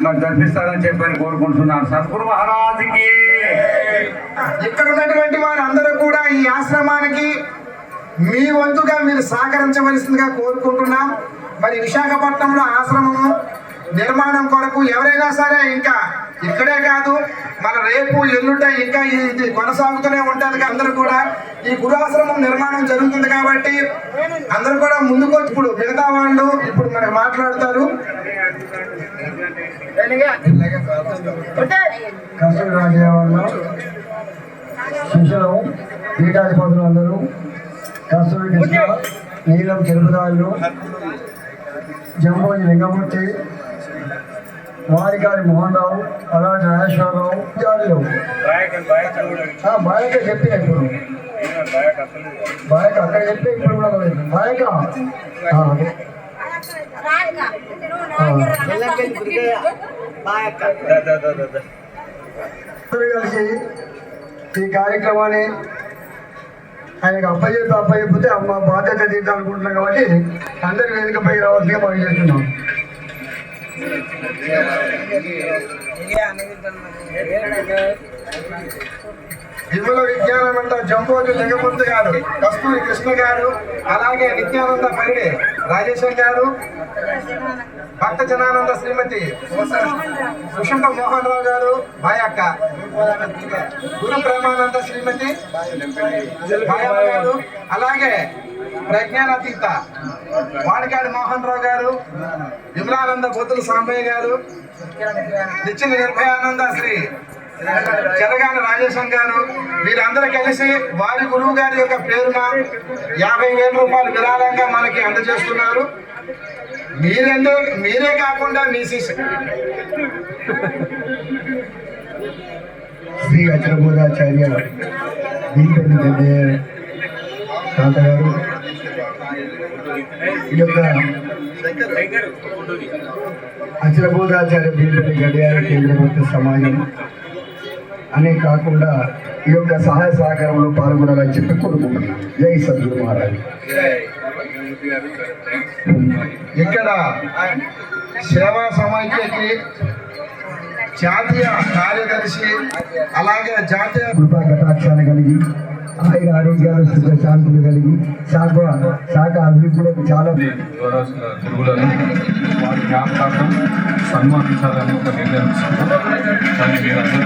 మరి జరిపిస్తారని చెప్పని కోరుకుంటున్నాను. సద్గురు మహారాజుకి. ఇక్కడ ఉన్నటువంటి వారందరూ కూడా ఈ ఆశ్రమానికి మీ వంతుగా మీరు సహకరించవలసిందిగా కోరుకుంటున్నాం. మరి విశాఖపట్నంలో ఆశ్రమము నిర్మాణం కొరకు ఎవరైనా సరే, ఇంకా ఇక్కడే కాదు మన రేపు ఎల్లుంట ఇంకా ఇది కొనసాగుతూనే ఉంటుంది. అందరూ కూడా ఈ గురుఆశ్రమం నిర్మాణం జరుగుతుంది కాబట్టి అందరూ కూడా ముందుకు. ఇప్పుడు మిగతా వాళ్ళు ఇప్పుడు మనకు మాట్లాడతారు. కస్తూరి రాజయ్య వల్ల శిష్యులు పీఠాధిపతులు అందరూ కస్తూరి కృష్ణ, నీలం తెలుపుదారులు, జంబోజి లింగమూర్తి, వారికారి మోహన్ రావు, అలాంటి రాజేశ్వరరావు జాలీలు బాయక చెప్పిన ఇప్పుడు బాయక అక్కడ చెప్పి ఇప్పుడు కూడా బాయక కలిసి ఈ కార్యక్రమాన్ని ఆయనకు అప్పచెప్పితే అమ్మ బాధ్యత తీర్చాలనుకుంటున్నాం కాబట్టి అందరి వేదికపై రావాల్సిందిగా మనం చేస్తున్నాం. విమల విజ్ఞానంద జంబోజు లింగమూర్తి గారు, కస్తూరి కృష్ణ గారు, అలాగే నిత్యానంద పరిడే రాజేశం గారు, భక్త జనానంద శ్రీమతి సుషంప మోహన్ రావు గారు, బాయక్క గురు ప్రేమానంద శ్రీమతి బాయమ్మ గారు, అలాగే ప్రజ్ఞానాతీత వాడికాడి మోహన్ రావు గారు, విమలానంద బొత్తుల సాంబయ్య గారు, నిత్య నిర్భయానంద శ్రీ చెరగాని రాజేశం గారు, వీరందరూ కలిసి వారి గురువు గారి యొక్క పేరున 50,000 రూపాయలు విరాళంగా మనకి అందజేస్తున్నారు. మీరే కాకుండా మీ శిష్యు శ్రీ అచలబోధాచార్య తాత గారు, ఈ యొక్క అచలబోధాచార్య భీమపల్లి గడియార కేంద్ర సమాజం అనే కాకుండా ఈ యొక్క సహాయ సహకారంలో పాల్గొనాలని చెప్పి కోరుకుంటున్నాను. జై సద్గురు మహారాజ్. ఇక్కడ సేవా సమైక్యకి జాతీయ కార్యదర్శి, అలాగే జాతీయ కృపా కటాక్షాలు కలిగి ఆయన ఆరోగ్యాలు సుఖ శాంతులు కలిగి శాఖ అభివృద్ధిలోకి చాలా గురువులను వారి జ్ఞాపకార్థం సన్మానించాలని ఒక నిర్ణయం తీసుకున్నాం. దాన్ని మీరందరూ